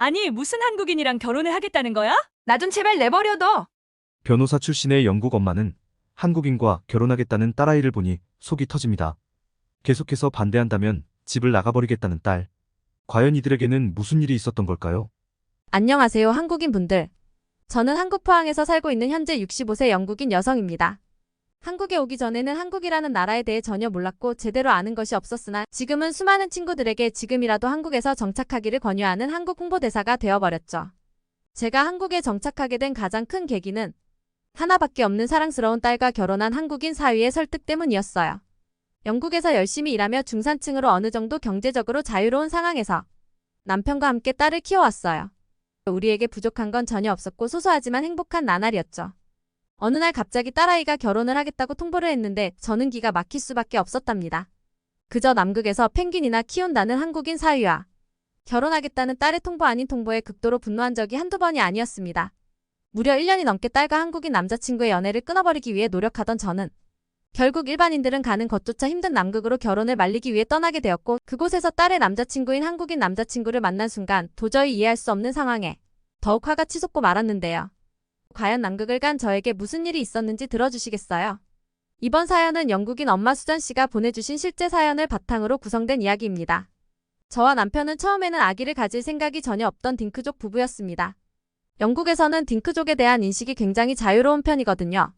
아니, 무슨 한국인이랑 결혼을 하겠다는 거야? 나 좀 제발 내버려둬. 변호사 출신의 영국 엄마는 한국인과 결혼하겠다는 딸아이를 보니 속이 터집니다. 계속해서 반대한다면 집을 나가버리겠다는 딸. 과연 이들에게는 무슨 일이 있었던 걸까요? 안녕하세요, 한국인 분들. 저는 한국 포항에서 살고 있는 현재 65세 영국인 여성입니다. 한국에 오기 전에는 한국이라는 나라에 대해 전혀 몰랐고 제대로 아는 것이 없었으나 지금은 수많은 친구들에게 지금이라도 한국에서 정착하기를 권유하는 한국 홍보대사가 되어버렸죠. 제가 한국에 정착하게 된 가장 큰 계기는 하나밖에 없는 사랑스러운 딸과 결혼한 한국인 사위의 설득 때문이었어요. 영국에서 열심히 일하며 중산층으로 어느 정도 경제적으로 자유로운 상황에서 남편과 함께 딸을 키워왔어요. 우리에게 부족한 건 전혀 없었고 소소하지만 행복한 나날이었죠. 어느 날 갑자기 딸아이가 결혼을 하겠다고 통보를 했는데 저는 기가 막힐 수밖에 없었답니다. 그저 남극에서 펭귄이나 키운다는 한국인 사위와 결혼하겠다는 딸의 통보 아닌 통보에 극도로 분노한 적이 한두 번이 아니었습니다. 무려 1년이 넘게 딸과 한국인 남자친구의 연애를 끊어버리기 위해 노력하던 저는 결국 일반인들은 가는 것조차 힘든 남극으로 결혼을 말리기 위해 떠나게 되었고 그곳에서 딸의 남자친구인 한국인 남자친구를 만난 순간 도저히 이해할 수 없는 상황에 더욱 화가 치솟고 말았는데요. 과연 남극을 간 저에게 무슨 일이 있었는지 들어주시겠어요? 이번 사연은 영국인 엄마 수전 씨가 보내주신 실제 사연을 바탕으로 구성된 이야기입니다. 저와 남편은 처음에는 아기를 가질 생각이 전혀 없던 딩크족 부부였습니다. 영국에서는 딩크족에 대한 인식이 굉장히 자유로운 편이거든요.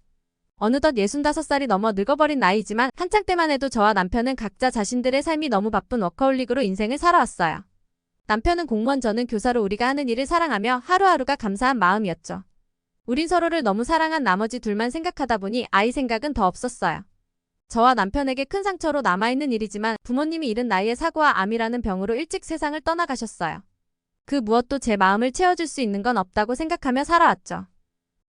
어느덧 65살이 넘어 늙어버린 나이지만 한창 때만 해도 저와 남편은 각자 자신들의 삶이 너무 바쁜 워커홀릭으로 인생을 살아왔어요. 남편은 공무원, 저는 교사로 우리가 하는 일을 사랑하며 하루하루가 감사한 마음이었죠. 우린 서로를 너무 사랑한 나머지 둘만 생각하다 보니 아이 생각은 더 없었어요. 저와 남편에게 큰 상처로 남아있는 일이지만 부모님이 이른 나이에 사고와 암이라는 병으로 일찍 세상을 떠나가셨어요. 그 무엇도 제 마음을 채워줄 수 있는 건 없다고 생각하며 살아왔죠.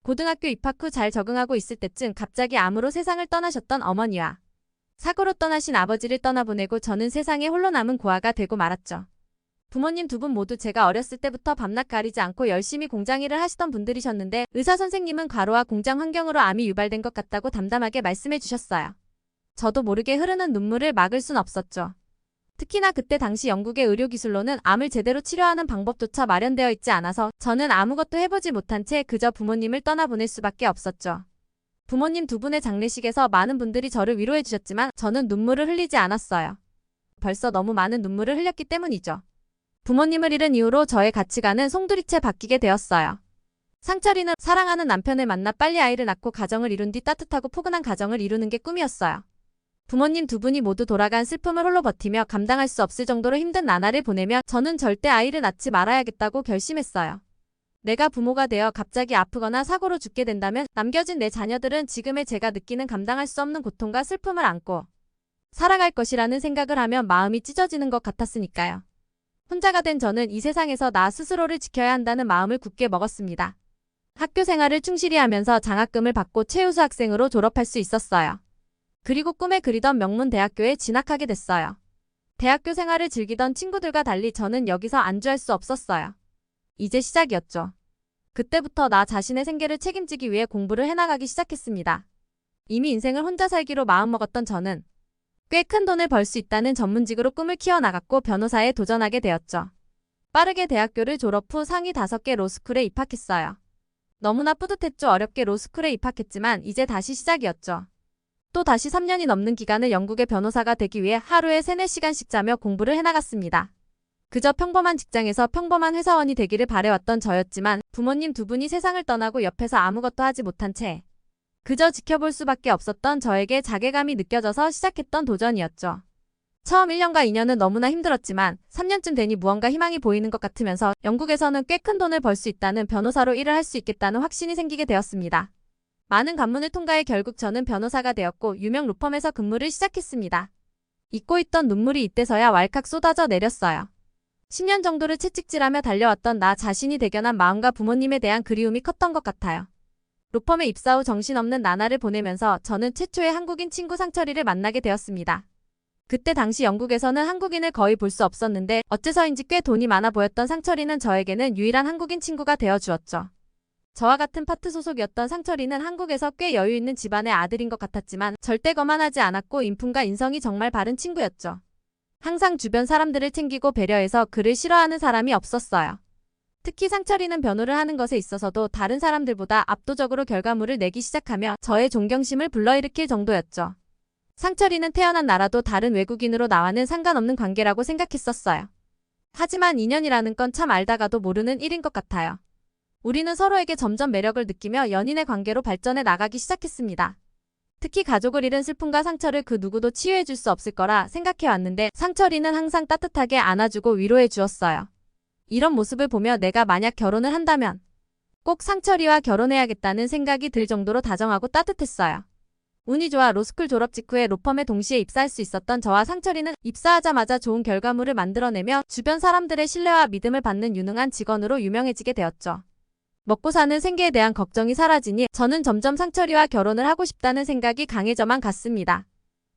고등학교 입학 후 잘 적응하고 있을 때쯤 갑자기 암으로 세상을 떠나셨던 어머니와 사고로 떠나신 아버지를 떠나보내고 저는 세상에 홀로 남은 고아가 되고 말았죠. 부모님 두 분 모두 제가 어렸을 때부터 밤낮 가리지 않고 열심히 공장 일을 하시던 분들이셨는데 의사 선생님은 과로와 공장 환경으로 암이 유발된 것 같다고 담담하게 말씀해 주셨어요. 저도 모르게 흐르는 눈물을 막을 순 없었죠. 특히나 그때 당시 영국의 의료기술로는 암을 제대로 치료하는 방법조차 마련되어 있지 않아서 저는 아무것도 해보지 못한 채 그저 부모님을 떠나보낼 수밖에 없었죠. 부모님 두 분의 장례식에서 많은 분들이 저를 위로해 주셨지만 저는 눈물을 흘리지 않았어요. 벌써 너무 많은 눈물을 흘렸기 때문이죠. 부모님을 잃은 이후로 저의 가치관은 송두리째 바뀌게 되었어요. 상철이는 사랑하는 남편을 만나 빨리 아이를 낳고 가정을 이룬 뒤 따뜻하고 포근한 가정을 이루는 게 꿈이었어요. 부모님 두 분이 모두 돌아간 슬픔을 홀로 버티며 감당할 수 없을 정도로 힘든 나날을 보내며 저는 절대 아이를 낳지 말아야겠다고 결심했어요. 내가 부모가 되어 갑자기 아프거나 사고로 죽게 된다면 남겨진 내 자녀들은 지금의 제가 느끼는 감당할 수 없는 고통과 슬픔을 안고 살아갈 것이라는 생각을 하면 마음이 찢어지는 것 같았으니까요. 혼자가 된 저는 이 세상에서 나 스스로를 지켜야 한다는 마음을 굳게 먹었습니다. 학교 생활을 충실히 하면서 장학금을 받고 최우수 학생으로 졸업할 수 있었어요. 그리고 꿈에 그리던 명문 대학교에 진학하게 됐어요. 대학교 생활을 즐기던 친구들과 달리 저는 여기서 안주할 수 없었어요. 이제 시작이었죠. 그때부터 나 자신의 생계를 책임지기 위해 공부를 해나가기 시작했습니다. 이미 인생을 혼자 살기로 마음먹었던 저는 꽤 큰 돈을 벌 수 있다는 전문직으로 꿈을 키워나갔고 변호사에 도전하게 되었죠. 빠르게 대학교를 졸업 후 상위 5개 로스쿨에 입학했어요. 너무나 뿌듯했죠. 어렵게 로스쿨에 입학했지만 이제 다시 시작이었죠. 또 다시 3년이 넘는 기간을 영국의 변호사가 되기 위해 하루에 3, 4시간씩 자며 공부를 해나갔습니다. 그저 평범한 직장에서 평범한 회사원이 되기를 바래왔던 저였지만 부모님 두 분이 세상을 떠나고 옆에서 아무것도 하지 못한 채 그저 지켜볼 수밖에 없었던 저에게 자괴감이 느껴져서 시작했던 도전이었죠. 처음 1년과 2년은 너무나 힘들었지만 3년쯤 되니 무언가 희망이 보이는 것 같으면서 영국에서는 꽤 큰 돈을 벌 수 있다는 변호사로 일을 할 수 있겠다는 확신이 생기게 되었습니다. 많은 관문을 통과해 결국 저는 변호사가 되었고 유명 로펌에서 근무를 시작했습니다. 잊고 있던 눈물이 이때서야 왈칵 쏟아져 내렸어요. 10년 정도를 채찍질하며 달려왔던 나 자신이 대견한 마음과 부모님에 대한 그리움이 컸던 것 같아요. 로펌에 입사 후 정신없는 나날을 보내면서 저는 최초의 한국인 친구 상철이를 만나게 되었습니다. 그때 당시 영국에서는 한국인을 거의 볼 수 없었는데 어째서인지 꽤 돈이 많아 보였던 상철이는 저에게는 유일한 한국인 친구가 되어주었죠. 저와 같은 파트 소속이었던 상철이는 한국에서 꽤 여유 있는 집안의 아들인 것 같았지만 절대 거만하지 않았고 인품과 인성이 정말 바른 친구였죠. 항상 주변 사람들을 챙기고 배려해서 그를 싫어하는 사람이 없었어요. 특히 상철이는 변호를 하는 것에 있어서도 다른 사람들보다 압도적으로 결과물을 내기 시작하며 저의 존경심을 불러일으킬 정도였죠. 상철이는 태어난 나라도 다른 외국인으로 나와는 상관없는 관계라고 생각했었어요. 하지만 인연이라는 건 참 알다가도 모르는 일인 것 같아요. 우리는 서로에게 점점 매력을 느끼며 연인의 관계로 발전해 나가기 시작했습니다. 특히 가족을 잃은 슬픔과 상처를 그 누구도 치유해줄 수 없을 거라 생각해왔는데 상철이는 항상 따뜻하게 안아주고 위로해 주었어요. 이런 모습을 보며 내가 만약 결혼을 한다면 꼭 상철이와 결혼해야겠다는 생각이 들 정도로 다정하고 따뜻했어요. 운이 좋아 로스쿨 졸업 직후에 로펌에 동시에 입사할 수 있었던 저와 상철이는 입사하자마자 좋은 결과물을 만들어내며 주변 사람들의 신뢰와 믿음을 받는 유능한 직원으로 유명해지게 되었죠. 먹고 사는 생계에 대한 걱정이 사라지니 저는 점점 상철이와 결혼을 하고 싶다는 생각이 강해져만 갔습니다.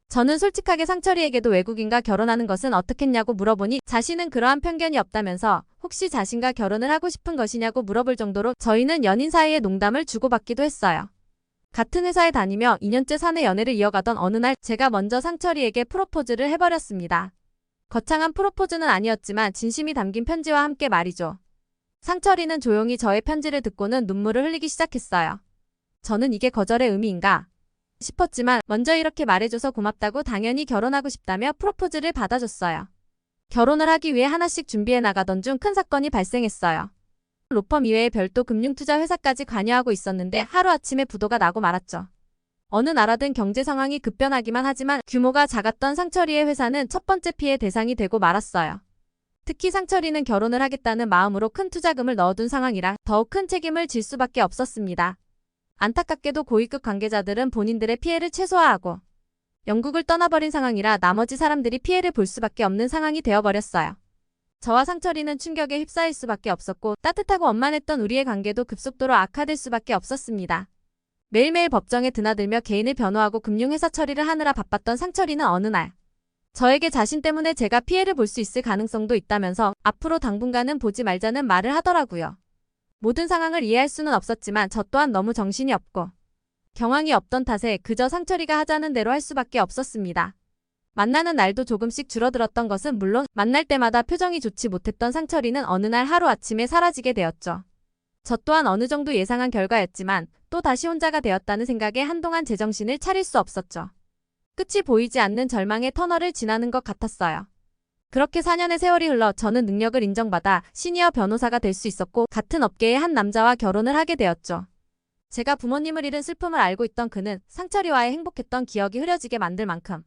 저는 솔직하게 상철이에게도 외국인과 결혼하는 것은 어떻겠냐고 물어보니 자신은 그러한 편견이 없다면서 혹시 자신과 결혼을 하고 싶은 것이냐고 물어볼 정도로 저희는 연인 사이에 농담을 주고받기도 했어요. 같은 회사에 다니며 2년째 사내 연애를 이어가던 어느 날 제가 먼저 상철이에게 프로포즈를 해버렸습니다. 거창한 프로포즈는 아니었지만 진심이 담긴 편지와 함께 말이죠. 상철이는 조용히 저의 편지를 듣고는 눈물을 흘리기 시작했어요. 저는 이게 거절의 의미인가 싶었지만 먼저 이렇게 말해줘서 고맙다고 당연히 결혼하고 싶다며 프로포즈를 받아줬어요. 결혼을 하기 위해 하나씩 준비해 나가던 중 큰 사건이 발생했어요. 로펌 이외에 별도 금융투자 회사까지 관여하고 있었는데 하루아침에 부도가 나고 말았죠. 어느 나라든 경제 상황이 급변하기만 하지만 규모가 작았던 상철이의 회사는 첫 번째 피해 대상이 되고 말았어요. 특히 상철이는 결혼을 하겠다는 마음으로 큰 투자금을 넣어둔 상황이라 더욱 큰 책임을 질 수밖에 없었습니다. 안타깝게도 고위급 관계자들은 본인들의 피해를 최소화하고 영국을 떠나버린 상황이라 나머지 사람들이 피해를 볼 수밖에 없는 상황이 되어버렸어요. 저와 상철이는 충격에 휩싸일 수밖에 없었고 따뜻하고 원만했던 우리의 관계도 급속도로 악화될 수밖에 없었습니다. 매일매일 법정에 드나들며 개인을 변호하고 금융회사 처리를 하느라 바빴던 상철이는 어느 날 저에게 자신 때문에 제가 피해를 볼 수 있을 가능성도 있다면서 앞으로 당분간은 보지 말자는 말을 하더라고요. 모든 상황을 이해할 수는 없었지만 저 또한 너무 정신이 없고 경황이 없던 탓에 그저 상철이가 하자는 대로 할 수밖에 없었습니다. 만나는 날도 조금씩 줄어들었던 것은 물론 만날 때마다 표정이 좋지 못했던 상철이는 어느 날 하루아침에 사라지게 되었죠. 저 또한 어느 정도 예상한 결과였지만 또 다시 혼자가 되었다는 생각에 한동안 제정신을 차릴 수 없었죠. 끝이 보이지 않는 절망의 터널을 지나는 것 같았어요. 그렇게 4년의 세월이 흘러 저는 능력을 인정받아 시니어 변호사가 될 수 있었고 같은 업계의 한 남자와 결혼을 하게 되었죠. 제가 부모님을 잃은 슬픔을 알고 있던 그는 상철이와의 행복했던 기억이 흐려지게 만들 만큼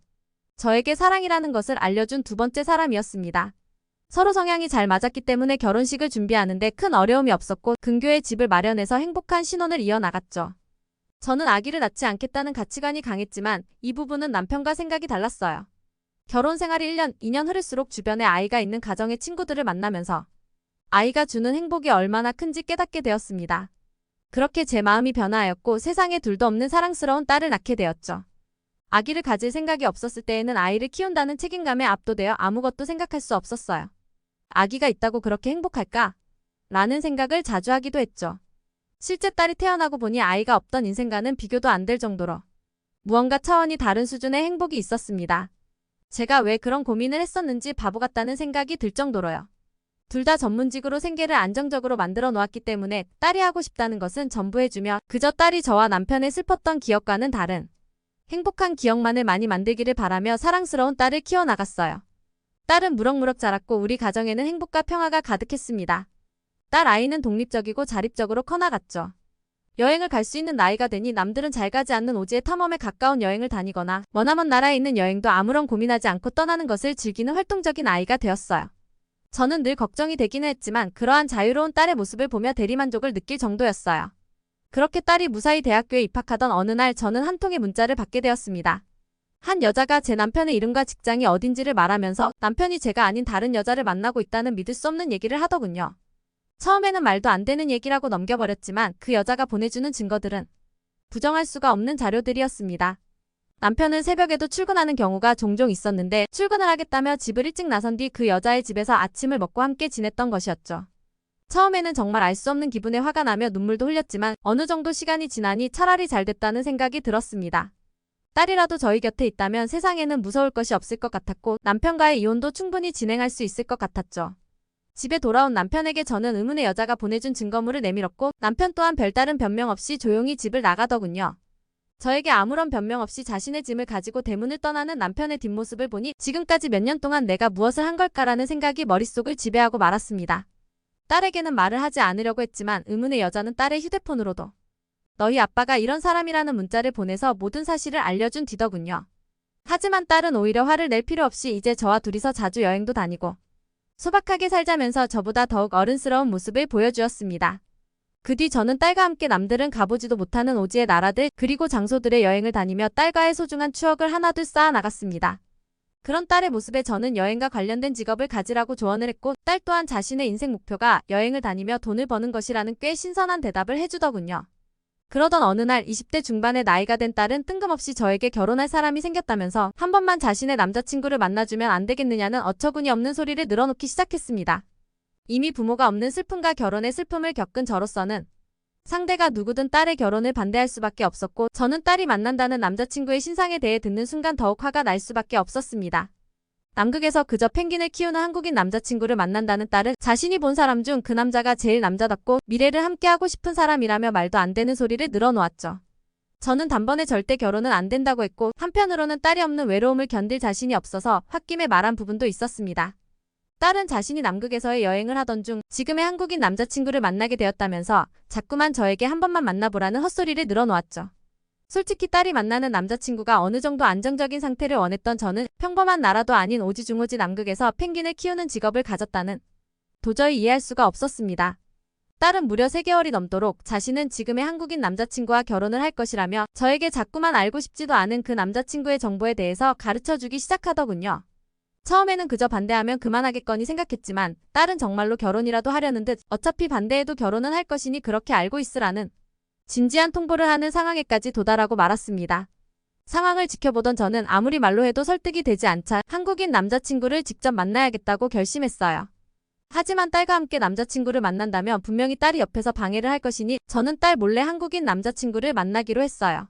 저에게 사랑이라는 것을 알려준 두 번째 사람이었습니다. 서로 성향이 잘 맞았기 때문에 결혼식을 준비하는데 큰 어려움이 없었고 근교에 집을 마련해서 행복한 신혼을 이어나갔죠. 저는 아기를 낳지 않겠다는 가치관이 강했지만 이 부분은 남편과 생각이 달랐어요. 결혼 생활이 1년, 2년 흐를수록 주변에 아이가 있는 가정의 친구들을 만나면서 아이가 주는 행복이 얼마나 큰지 깨닫게 되었습니다. 그렇게 제 마음이 변화하였고 세상에 둘도 없는 사랑스러운 딸을 낳게 되었죠. 아기를 가질 생각이 없었을 때에는 아이를 키운다는 책임감에 압도되어 아무것도 생각할 수 없었어요. 아기가 있다고 그렇게 행복할까? 라는 생각을 자주 하기도 했죠. 실제 딸이 태어나고 보니 아이가 없던 인생과는 비교도 안 될 정도로 무언가 차원이 다른 수준의 행복이 있었습니다. 제가 왜 그런 고민을 했었는지 바보 같다는 생각이 들 정도로요. 둘 다 전문직으로 생계를 안정적으로 만들어 놓았기 때문에 딸이 하고 싶다는 것은 전부 해주며 그저 딸이 저와 남편의 슬펐던 기억과는 다른 행복한 기억만을 많이 만들기를 바라며 사랑스러운 딸을 키워나갔어요. 딸은 무럭무럭 자랐고 우리 가정에는 행복과 평화가 가득했습니다. 딸 아이는 독립적이고 자립적으로 커나갔죠. 여행을 갈 수 있는 나이가 되니 남들은 잘 가지 않는 오지의 탐험에 가까운 여행을 다니거나 머나먼 나라에 있는 여행도 아무런 고민하지 않고 떠나는 것을 즐기는 활동적인 아이가 되었어요. 저는 늘 걱정이 되기는 했지만 그러한 자유로운 딸의 모습을 보며 대리만족을 느낄 정도였어요. 그렇게 딸이 무사히 대학교에 입학하던 어느 날 저는 한 통의 문자를 받게 되었습니다. 한 여자가 제 남편의 이름과 직장이 어딘지를 말하면서 남편이 제가 아닌 다른 여자를 만나고 있다는 믿을 수 없는 얘기를 하더군요. 처음에는 말도 안 되는 얘기라고 넘겨버렸지만 그 여자가 보내주는 증거들은 부정할 수가 없는 자료들이었습니다. 남편은 새벽에도 출근하는 경우가 종종 있었는데 출근을 하겠다며 집을 일찍 나선 뒤 그 여자의 집에서 아침을 먹고 함께 지냈던 것이었죠. 처음에는 정말 알 수 없는 기분에 화가 나며 눈물도 흘렸지만 어느 정도 시간이 지나니 차라리 잘 됐다는 생각이 들었습니다. 딸이라도 저희 곁에 있다면 세상에는 무서울 것이 없을 것 같았고 남편과의 이혼도 충분히 진행할 수 있을 것 같았죠. 집에 돌아온 남편에게 저는 의문의 여자가 보내준 증거물을 내밀었고 남편 또한 별다른 변명 없이 조용히 집을 나가더군요. 저에게 아무런 변명 없이 자신의 짐을 가지고 대문을 떠나는 남편의 뒷모습을 보니 지금까지 몇 년 동안 내가 무엇을 한 걸까라는 생각이 머릿속을 지배하고 말았습니다. 딸에게는 말을 하지 않으려고 했지만 의문의 여자는 딸의 휴대폰으로도 너희 아빠가 이런 사람이라는 문자를 보내서 모든 사실을 알려준 뒤더군요. 하지만 딸은 오히려 화를 낼 필요 없이 이제 저와 둘이서 자주 여행도 다니고 소박하게 살자면서 저보다 더욱 어른스러운 모습을 보여주었습니다. 그 뒤 저는 딸과 함께 남들은 가보지도 못하는 오지의 나라들 그리고 장소들의 여행을 다니며 딸과의 소중한 추억을 하나둘 쌓아 나갔습니다. 그런 딸의 모습에 저는 여행과 관련된 직업을 가지라고 조언을 했고 딸 또한 자신의 인생 목표가 여행을 다니며 돈을 버는 것이라는 꽤 신선한 대답을 해주더군요. 그러던 어느 날 20대 중반의 나이가 된 딸은 뜬금없이 저에게 결혼할 사람이 생겼다면서 한 번만 자신의 남자친구를 만나주면 안 되겠느냐는 어처구니 없는 소리를 늘어놓기 시작했습니다. 이미 부모가 없는 슬픔과 결혼의 슬픔을 겪은 저로서는 상대가 누구든 딸의 결혼을 반대할 수밖에 없었고 저는 딸이 만난다는 남자친구의 신상에 대해 듣는 순간 더욱 화가 날 수밖에 없었습니다. 남극에서 그저 펭귄을 키우는 한국인 남자친구를 만난다는 딸은 자신이 본 사람 중 그 남자가 제일 남자답고 미래를 함께하고 싶은 사람이라며 말도 안 되는 소리를 늘어놓았죠. 저는 단번에 절대 결혼은 안 된다고 했고 한편으로는 딸이 없는 외로움을 견딜 자신이 없어서 홧김에 말한 부분도 있었습니다. 딸은 자신이 남극에서의 여행을 하던 중 지금의 한국인 남자친구를 만나게 되었다면서 자꾸만 저에게 한 번만 만나보라는 헛소리를 늘어놓았죠. 솔직히 딸이 만나는 남자친구가 어느 정도 안정적인 상태를 원했던 저는 평범한 나라도 아닌 오지중오지 남극에서 펭귄을 키우는 직업을 가졌다는 도저히 이해할 수가 없었습니다. 딸은 무려 3개월이 넘도록 자신은 지금의 한국인 남자친구와 결혼을 할 것이라며 저에게 자꾸만 알고 싶지도 않은 그 남자친구의 정보에 대해서 가르쳐주기 시작하더군요. 처음에는 그저 반대하면 그만하겠거니 생각했지만 딸은 정말로 결혼이라도 하려는 듯 어차피 반대해도 결혼은 할 것이니 그렇게 알고 있으라는 진지한 통보를 하는 상황에까지 도달하고 말았습니다. 상황을 지켜보던 저는 아무리 말로 해도 설득이 되지 않자 한국인 남자친구를 직접 만나야겠다고 결심했어요. 하지만 딸과 함께 남자친구를 만난다면 분명히 딸이 옆에서 방해를 할 것이니 저는 딸 몰래 한국인 남자친구를 만나기로 했어요.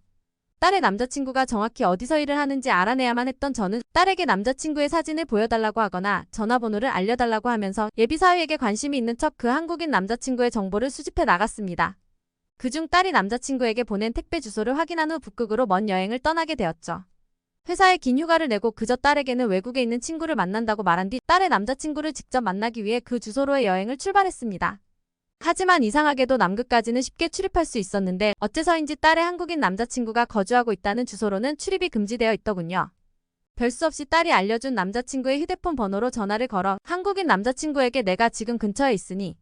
딸의 남자친구가 정확히 어디서 일을 하는지 알아내야만 했던 저는 딸에게 남자친구의 사진을 보여달라고 하거나 전화번호를 알려달라고 하면서 예비사위에게 관심이 있는 척 그 한국인 남자친구의 정보를 수집해 나갔습니다. 그중 딸이 남자친구에게 보낸 택배 주소를 확인한 후 북극으로 먼 여행을 떠나게 되었죠. 회사에 긴 휴가를 내고 그저 딸에게는 외국에 있는 친구를 만난다고 말한 뒤 딸의 남자친구를 직접 만나기 위해 그 주소로의 여행을 출발했습니다. 하지만 이상하게도 남극까지는 쉽게 출입할 수 있었는데 어째서인지 딸의 한국인 남자친구가 거주하고 있다는 주소로는 출입이 금지되어 있더군요. 별 수 없이 딸이 알려준 남자친구의 휴대폰 번호로 전화를 걸어 한국인 남자친구에게 내가 지금 근처에 있으니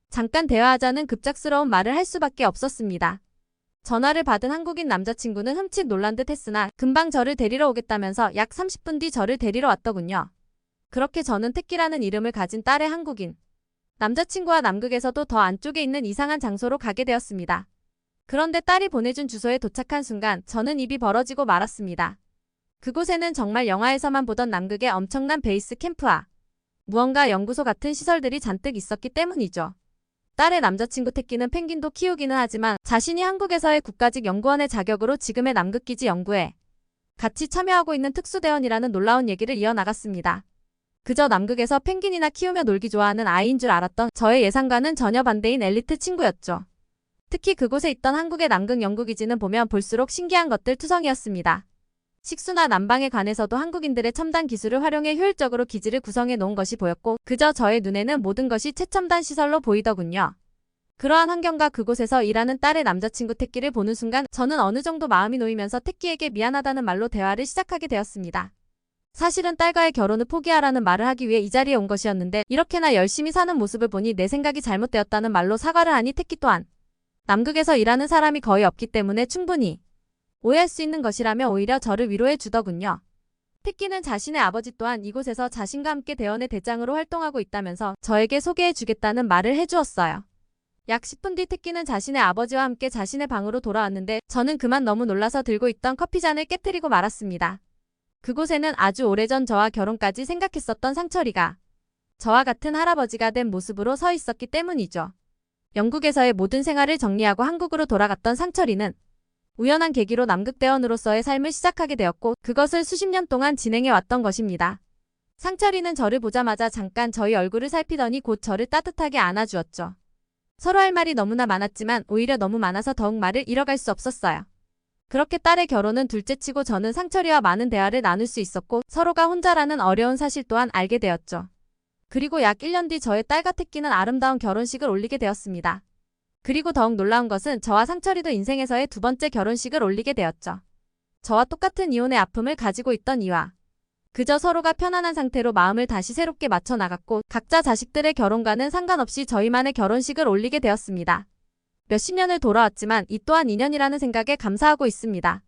잠깐 대화하자는 급작스러운 말을 할 수밖에 없었습니다. 전화를 받은 한국인 남자친구는 흠칫 놀란 듯 했으나 금방 저를 데리러 오겠다면서 약 30분 뒤 저를 데리러 왔더군요. 그렇게 저는 택기라는 이름을 가진 딸의 한국인 남자친구와 남극에서도 더 안쪽에 있는 이상한 장소로 가게 되었습니다. 그런데 딸이 보내준 주소에 도착한 순간 저는 입이 벌어지고 말았습니다. 그곳에는 정말 영화에서만 보던 남극의 엄청난 베이스 캠프와 무언가 연구소 같은 시설들이 잔뜩 있었기 때문이죠. 딸의 남자친구 택기는 펭귄도 키우기는 하지만 자신이 한국에서의 국가직 연구원의 자격으로 지금의 남극기지 연구에 같이 참여하고 있는 특수대원이라는 놀라운 얘기를 이어나갔습니다. 그저 남극에서 펭귄이나 키우며 놀기 좋아하는 아이인 줄 알았던 저의 예상과는 전혀 반대인 엘리트 친구였죠. 특히 그곳에 있던 한국의 남극 연구기지는 보면 볼수록 신기한 것들 투성이었습니다. 식수나 난방에 관해서도 한국인들의 첨단 기술을 활용해 효율적으로 기지를 구성해 놓은 것이 보였고 그저 저의 눈에는 모든 것이 최첨단 시설로 보이더군요. 그러한 환경과 그곳에서 일하는 딸의 남자친구 택기를 보는 순간 저는 어느 정도 마음이 놓이면서 택기에게 미안하다는 말로 대화를 시작하게 되었습니다. 사실은 딸과의 결혼을 포기하라는 말을 하기 위해 이 자리에 온 것이었는데 이렇게나 열심히 사는 모습을 보니 내 생각이 잘못되었다는 말로 사과를 하니 택기 또한 남극에서 일하는 사람이 거의 없기 때문에 충분히 오해할 수 있는 것이라며 오히려 저를 위로해 주더군요. 택기는 자신의 아버지 또한 이곳에서 자신과 함께 대원의 대장으로 활동하고 있다면서 저에게 소개해 주겠다는 말을 해주었어요. 약 10분 뒤 택기는 자신의 아버지와 함께 자신의 방으로 돌아왔는데 저는 그만 너무 놀라서 들고 있던 커피잔을 깨트리고 말았습니다. 그곳에는 아주 오래전 저와 결혼까지 생각했었던 상철이가 저와 같은 할아버지가 된 모습으로 서 있었기 때문이죠. 영국에서의 모든 생활을 정리하고 한국으로 돌아갔던 상철이는 우연한 계기로 남극대원으로서의 삶을 시작하게 되었고 그것을 수십 년 동안 진행해 왔던 것입니다. 상철이는 저를 보자마자 잠깐 저희 얼굴을 살피더니 곧 저를 따뜻하게 안아주었죠. 서로 할 말이 너무나 많았지만 오히려 너무 많아서 더욱 말을 잃어갈 수 없었어요. 그렇게 딸의 결혼은 둘째치고 저는 상철이와 많은 대화를 나눌 수 있었고 서로가 혼자라는 어려운 사실 또한 알게 되었죠. 그리고 약 1년 뒤 저의 딸과 태끼는 아름다운 결혼식을 올리게 되었습니다. 그리고 더욱 놀라운 것은 저와 상철이도 인생에서의 두 번째 결혼식을 올리게 되었죠. 저와 똑같은 이혼의 아픔을 가지고 있던 이와 그저 서로가 편안한 상태로 마음을 다시 새롭게 맞춰 나갔고 각자 자식들의 결혼과는 상관없이 저희만의 결혼식을 올리게 되었습니다. 몇십 년을 돌아왔지만 이 또한 인연이라는 생각에 감사하고 있습니다.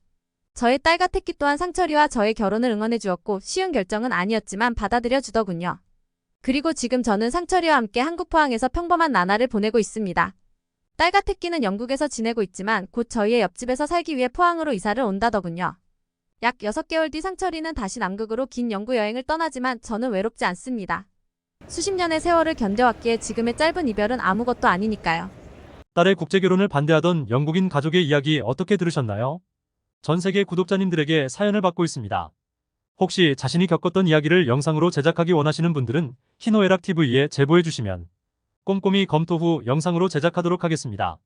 저의 딸과 태끼 또한 상철이와 저의 결혼을 응원해 주었고 쉬운 결정은 아니었지만 받아들여 주더군요. 그리고 지금 저는 상철이와 함께 한국 포항에서 평범한 나날을 보내고 있습니다. 딸과 태끼는 영국에서 지내고 있지만 곧 저희의 옆집에서 살기 위해 포항으로 이사를 온다더군요. 약 6개월 뒤 상철이는 다시 남극으로 긴 연구 여행을 떠나지만 저는 외롭지 않습니다. 수십 년의 세월을 견뎌왔기에 지금의 짧은 이별은 아무것도 아니니까요. 딸의 국제결혼을 반대하던 영국인 가족의 이야기 어떻게 들으셨나요? 전 세계 구독자님들에게 사연을 받고 있습니다. 혹시 자신이 겪었던 이야기를 영상으로 제작하기 원하시는 분들은 희노애락TV에 제보해 주시면 꼼꼼히 검토 후 영상으로 제작하도록 하겠습니다.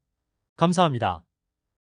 감사합니다.